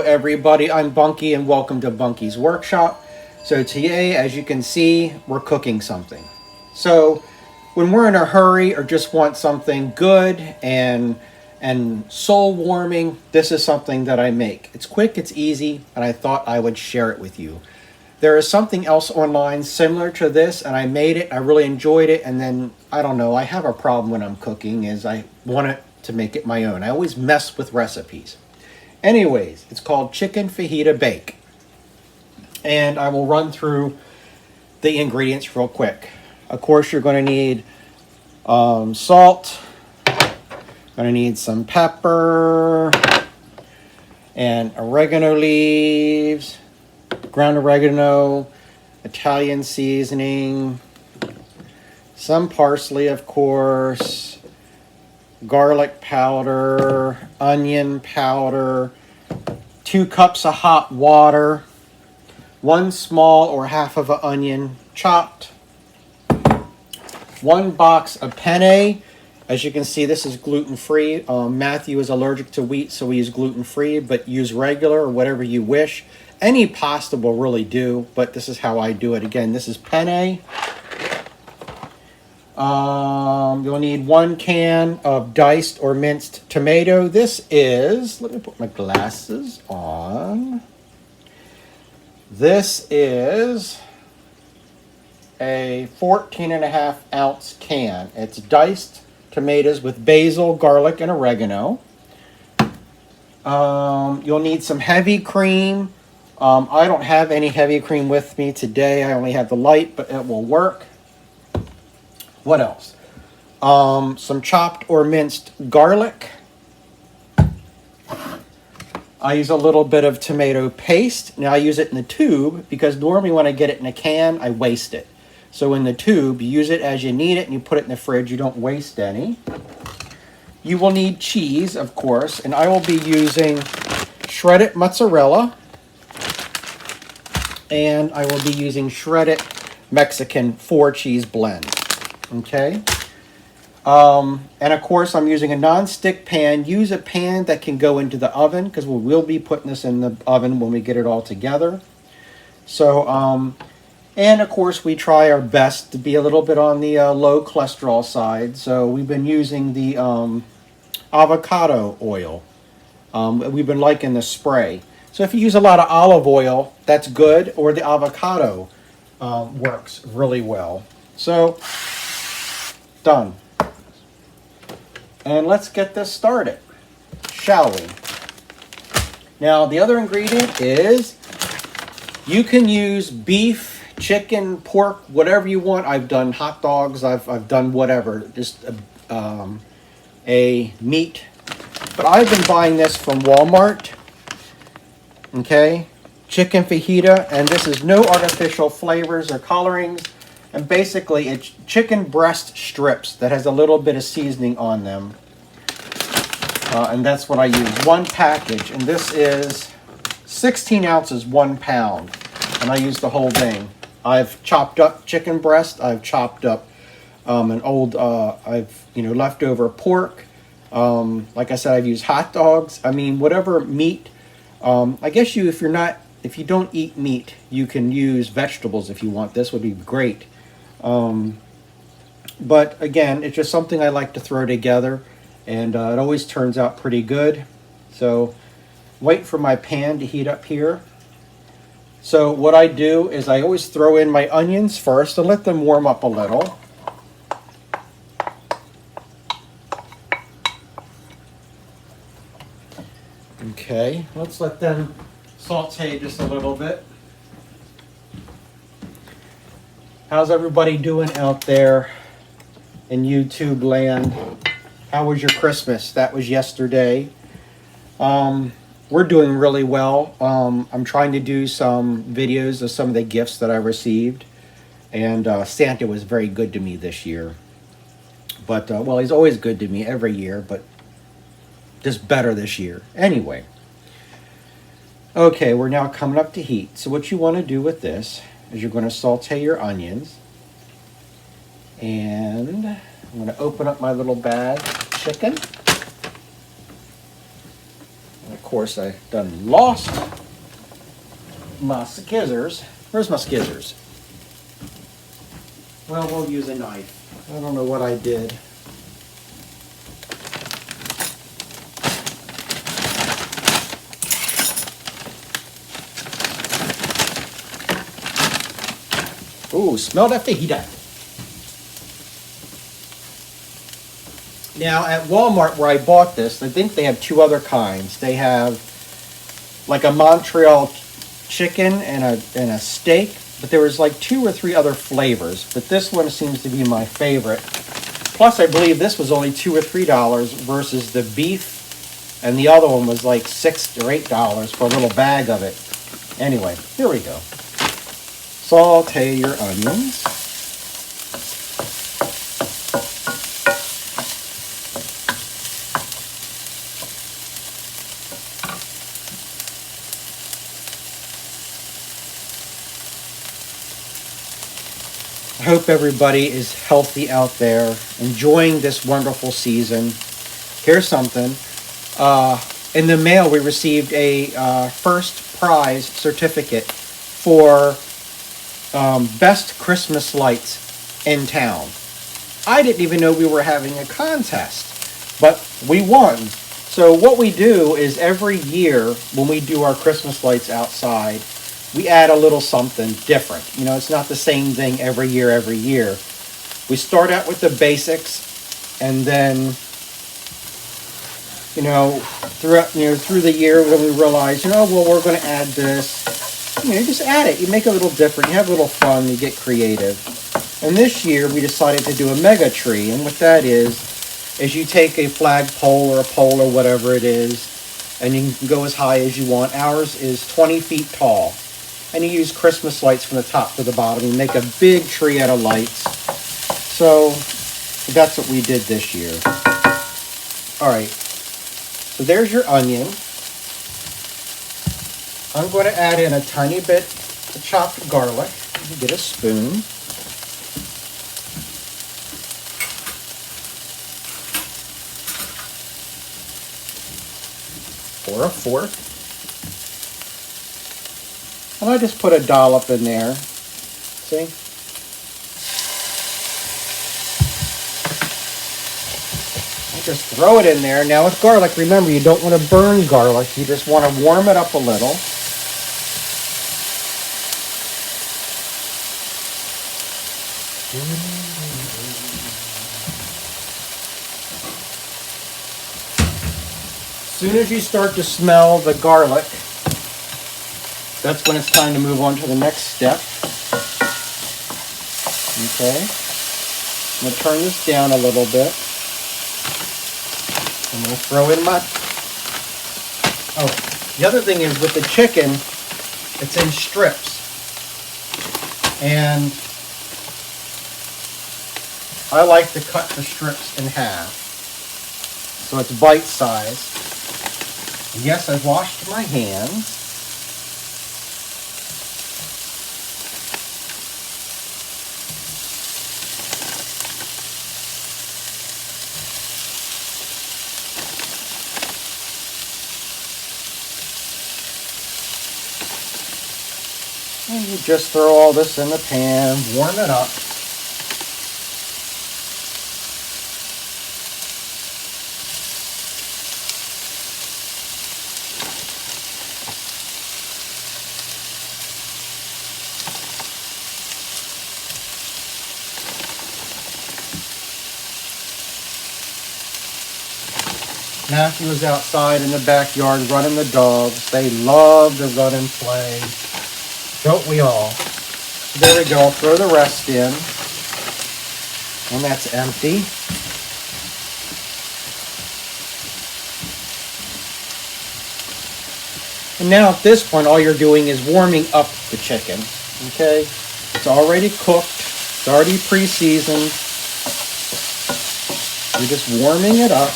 everybody, I'm Bunky and welcome to Bunky's Workshop. So today, as you can see, we're cooking something. So when we're in a hurry or just want something good and soul warming, this is something that I make. It's quick, it's easy, and I thought I would share it with you. There is something else online similar to this, and I made it, I really enjoyed it, and then, I don't know, I have a problem when I'm cooking is I want it to make it my own. I always mess with recipes. Anyways, it's called chicken fajita bake. And I will run through the ingredients real quick. Of course, you're going to need salt. Going to need some pepper and oregano leaves, ground oregano, Italian seasoning, some parsley, of course, garlic powder, onion powder, 2 cups of hot water, 1 small or half of an onion chopped, 1 box of penne. As you can see, this is gluten-free. Matthew is allergic to wheat, so we use gluten-free, but use regular or whatever you wish. Any pasta will really do, but this is how I do it. Again, this is penne. You'll need 1 can of diced or minced tomato. This is, let me put my glasses on. This is a 14.5-ounce can. It's diced tomatoes with basil, garlic, and oregano. You'll need some heavy cream. I don't have any heavy cream with me today. I only have the light, but it will work. What else? Some chopped or minced garlic. I use a little bit of tomato paste. Now I use it in the tube because normally when I get it in a can, I waste it. So in the tube, you use it as you need it and you put it in the fridge. You don't waste any. You will need cheese, of course, and I will be using shredded mozzarella. And I will be using shredded Mexican 4-cheese blend. Okay, and of course I'm using a non-stick pan. Use a pan that can go into the oven because we will be putting this in the oven when we get it all together. So, and of course we try our best to be a little bit on the low cholesterol side. So we've been using the avocado oil. We've been liking the spray. So if you use a lot of olive oil, that's good, or the avocado works really well. So, done. And let's get this started, shall we? Now, the other ingredient is you can use beef, chicken, pork, whatever you want. I've done hot dogs. I've done whatever, just a meat. But I've been buying this from Walmart. Okay, chicken fajita, and this is no artificial flavors or colorings. And basically, it's chicken breast strips that has a little bit of seasoning on them. And that's what I use. 1 package. And this is 16 ounces, 1 pound. And I use the whole thing. I've chopped up chicken breast. I've chopped up an old, leftover pork. Like I said, I've used hot dogs. I mean, whatever meat. I guess if you don't eat meat, you can use vegetables if you want. This would be great. But again, it's just something I like to throw together, and it always turns out pretty good. So wait for my pan to heat up here. So what I do is I always throw in my onions first and let them warm up a little. Okay, let's let them saute just a little bit. How's everybody doing out there in YouTube land? How was your Christmas? That was yesterday. We're doing really well. I'm trying to do some videos of some of the gifts that I received. And Santa was very good to me this year. But, well, he's always good to me every year, but just better this year. Anyway. Okay, we're now coming up to heat. So what you want to do with this is you're going to saute your onions. And I'm going to open up my little bag of chicken. And of course, I done lost my scissors. Where's my scissors? Well, we'll use a knife. I don't know what I did. Ooh, smell that fajita. Now, at Walmart where I bought this, I think they have two other kinds. They have like a Montreal chicken and a steak, but there was like 2 or 3 other flavors. But this one seems to be my favorite. Plus, I believe this was only $2 or $3 versus the beef, and the other one was like $6 or $8 for a little bag of it. Anyway, here we go. Saute your onions. I hope everybody is healthy out there, enjoying this wonderful season. Here's something. In the mail, we received a first prize certificate for best Christmas lights in town. I didn't even know we were having a contest, but we won. So what we do is every year when we do our Christmas lights outside, we add a little something different. You know, it's not the same thing every year. We start out with the basics, and then, through the year when we realize, well, we're going to add this, you just add it. You make it a little different. You have a little fun. You get creative. And this year we decided to do a mega tree, and what that is you take a flagpole or a pole or whatever it is, and you can go as high as you want. Ours is 20 feet tall. And you use Christmas lights from the top to the bottom. You make a big tree out of lights. So that's what we did this year. All right. So there's your onion. I'm going to add in a tiny bit of chopped garlic. You get a spoon. Or a fork. And I just put a dollop in there. See? I just throw it in there. Now with garlic, remember, you don't want to burn garlic. You just want to warm it up a little. As soon as you start to smell the garlic, that's when it's time to move on to the next step. Okay. I'm going to turn this down a little bit. I'm going to throw in my... Oh, the other thing is with the chicken, it's in strips. And I like to cut the strips in half. So it's bite-sized. Yes, I've washed my hands. And you just throw all this in the pan, warm it up. Matthew was outside in the backyard running the dogs. They love to run and play. Don't we all? There we go. Throw the rest in. And that's empty. And now at this point, all you're doing is warming up the chicken. Okay? It's already cooked. It's already pre-seasoned. You're just warming it up.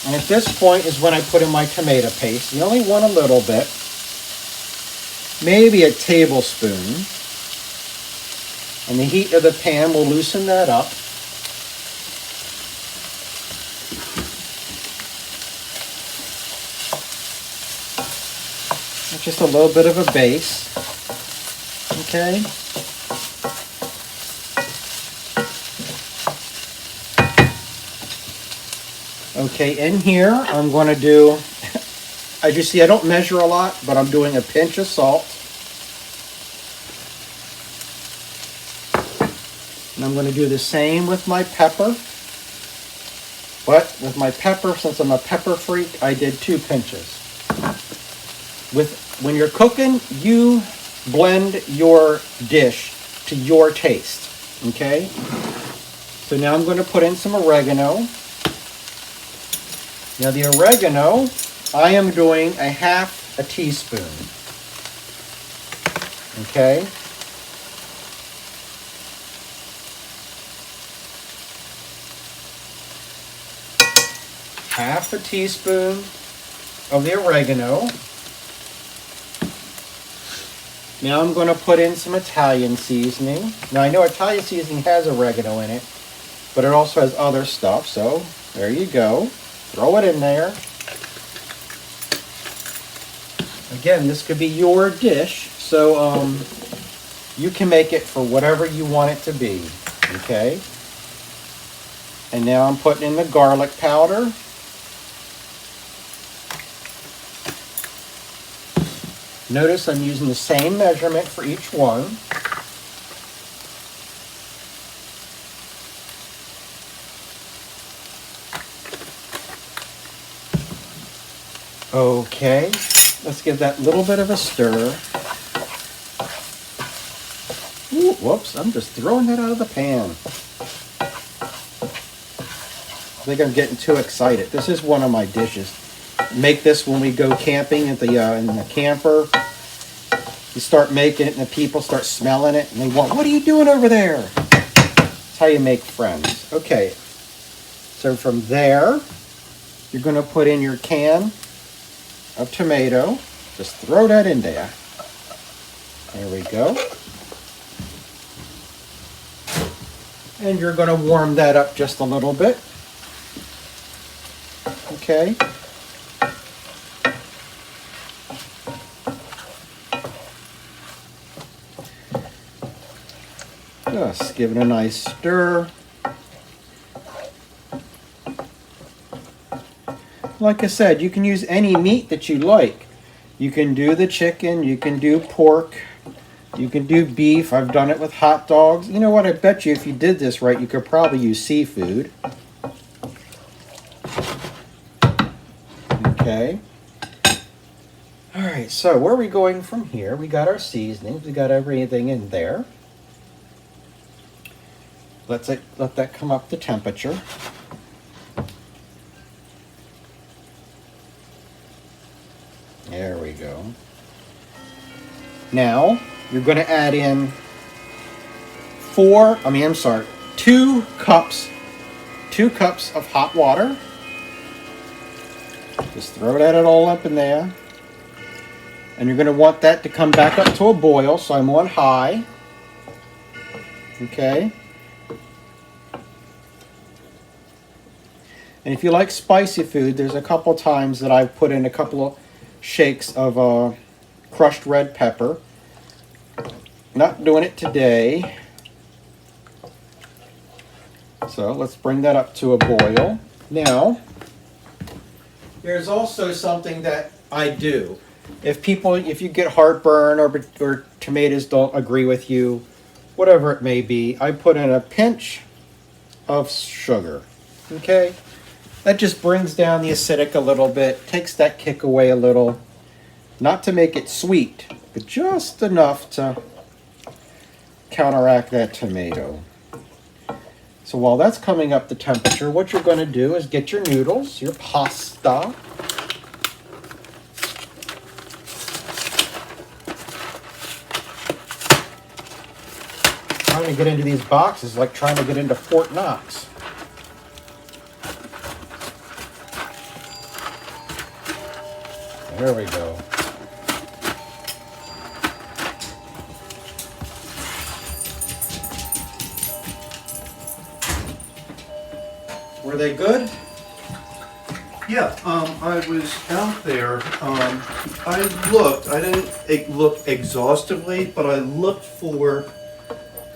And at this point is when I put in my tomato paste. You only want a little bit. Maybe a tablespoon. And the heat of the pan will loosen that up. Just a little bit of a base. Okay. Okay, in here I'm going to do, as you see, I don't measure a lot, but I'm doing a pinch of salt. And I'm going to do the same with my pepper. But with my pepper, since I'm a pepper freak, I did 2 pinches. When you're cooking, you blend your dish to your taste. Okay? So now I'm going to put in some oregano. Now the oregano, I am doing a half a teaspoon. Okay? Half a teaspoon of the oregano. Now I'm going to put in some Italian seasoning. Now I know Italian seasoning has oregano in it, but it also has other stuff, so there you go. Throw it in there. Again, this could be your dish, so you can make it for whatever you want it to be, okay? And now I'm putting in the garlic powder. Notice I'm using the same measurement for each one. Okay, let's give that little bit of a stir. Ooh, whoops, I'm just throwing that out of the pan. I think I'm getting too excited. This is one of my dishes. Make this when we go camping at the in the camper. You start making it and the people start smelling it and they want, what are you doing over there? That's how you make friends. Okay, so from there, you're going to put in your can of tomato. Just throw that in there. There we go. And you're going to warm that up just a little bit. Okay. Just give it a nice stir. Like I said, you can use any meat that you like. You can do the chicken, you can do pork, you can do beef. I've done it with hot dogs. You know what? I bet you if you did this right, you could probably use seafood. Okay. All right, so where are we going from here? We got our seasonings. We got everything in there. Let that come up to temperature. There we go. Now, you're going to add in 2 cups of hot water. Just throw that all up in there. And you're going to want that to come back up to a boil, so I'm on high. Okay. And if you like spicy food, there's a couple times that I've put in a couple of shakes of crushed red pepper. Not doing it today. So let's bring that up to a boil. Now, there's also something that I do. If you get heartburn or tomatoes don't agree with you, whatever it may be, I put in a pinch of sugar. Okay? That just brings down the acidic a little bit, takes that kick away a little. Not to make it sweet, but just enough to counteract that tomato. So while that's coming up to temperature, what you're going to do is get your noodles, your pasta. Trying to get into these boxes like trying to get into Fort Knox. There we go. Were they good? Yeah, I was out there. I looked. I didn't look exhaustively, but I looked for.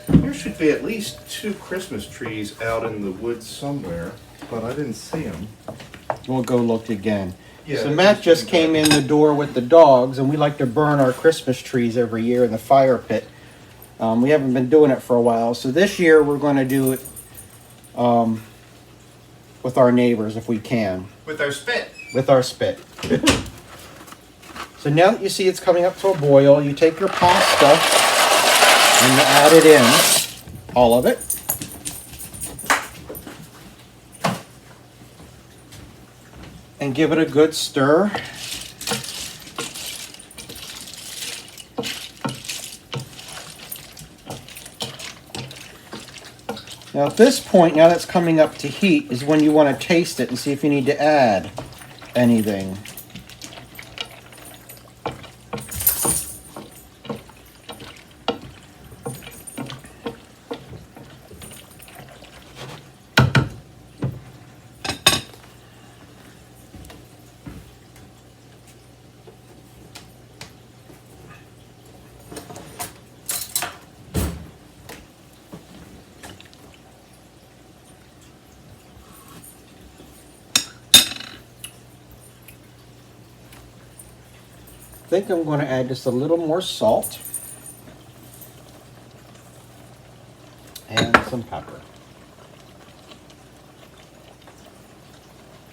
There should be at least 2 Christmas trees out in the woods somewhere, but I didn't see them. We'll go look again. Yeah, So Matt just came in the door with the dogs, and we like to burn our Christmas trees every year in the fire pit. We haven't been doing it for a while, so this year we're going to do it with our neighbors if we can. With our spit. With our spit. So now that you see it's coming up to a boil, you take your pasta and you add it in, all of it. And give it a good stir. Now at this point, now that's coming up to heat, is when you want to taste it and see if you need to add anything. I think I'm going to add just a little more salt and some pepper.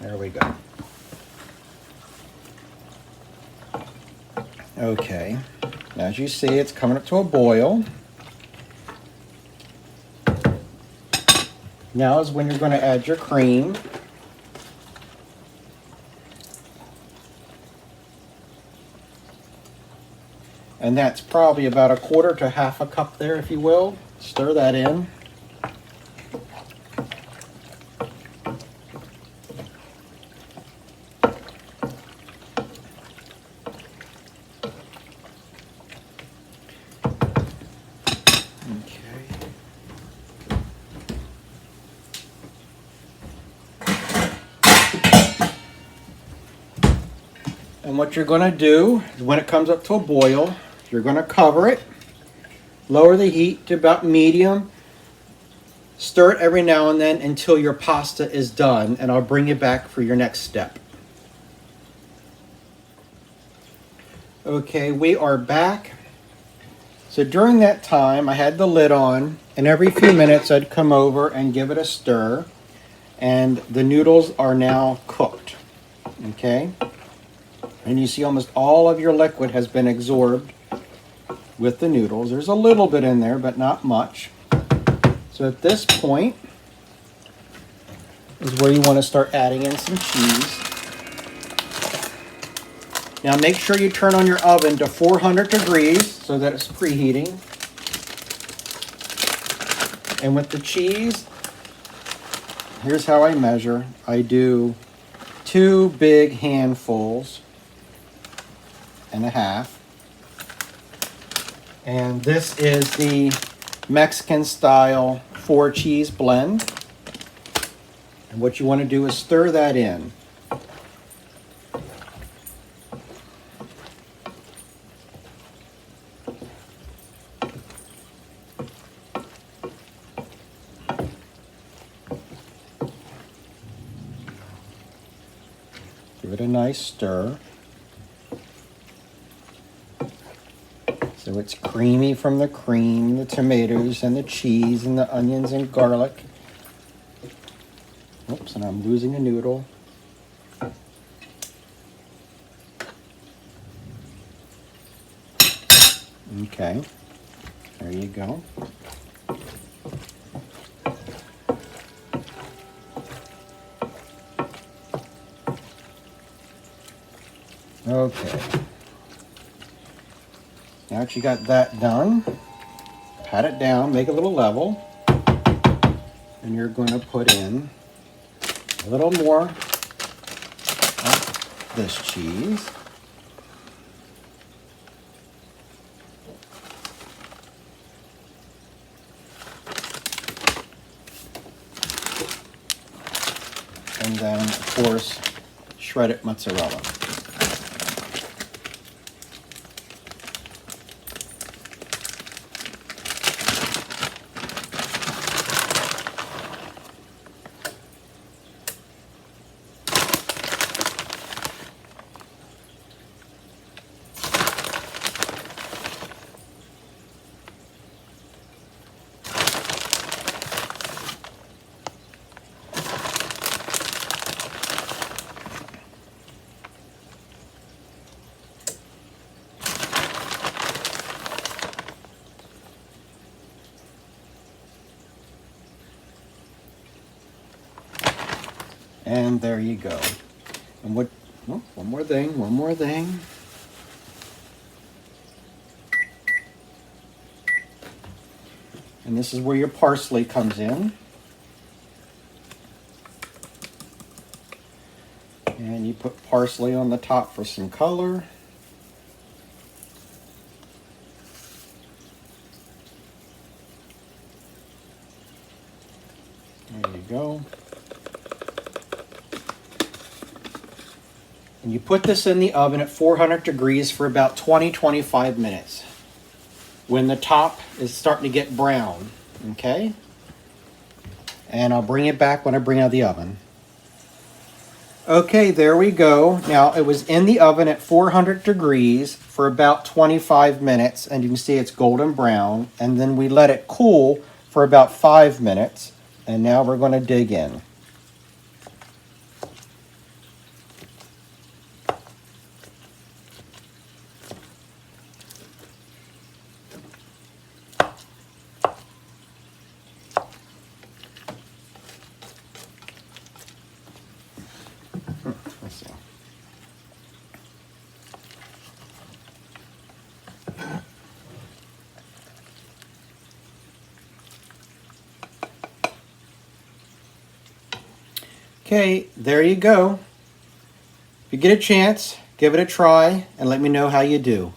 There we go. Okay, as you see, it's coming up to a boil. Now is when you're going to add your cream. And that's probably about 1/4 to 1/2 cup there, if you will. Stir that in. Okay. And what you're going to do is when it comes up to a boil, you're going to cover it, lower the heat to about medium, stir it every now and then until your pasta is done, and I'll bring you back for your next step. Okay, we are back. So during that time, I had the lid on, and every few minutes I'd come over and give it a stir, and the noodles are now cooked. Okay? And you see almost all of your liquid has been absorbed with the noodles. There's a little bit in there, but not much. So at this point is where you want to start adding in some cheese. Now make sure you turn on your oven to 400 degrees so that it's preheating. And with the cheese, here's how I measure. I do 2 big handfuls and a half. And this is the Mexican style 4 cheese blend. And what you want to do is stir that in. Give it a nice stir. So it's creamy from the cream, the tomatoes, and the cheese, and the onions and garlic. Oops, and I'm losing a noodle. Okay, there you go. Okay. Now that you got that done, pat it down, make it a little level, and you're going to put in a little more of this cheese. And then, of course, shredded mozzarella. And there you go. And what, oh, one more thing. And this is where your parsley comes in. And you put parsley on the top for some color. There you go. And you put this in the oven at 400 degrees for about 20-25 minutes. When the top is starting to get brown, okay? And I'll bring it back when I bring it out of the oven. Okay, there we go. Now, it was in the oven at 400 degrees for about 25 minutes, and you can see it's golden brown. And then we let it cool for about 5 minutes, and now we're going to dig in. Let's see. Okay, there you go. If you get a chance, give it a try and let me know how you do.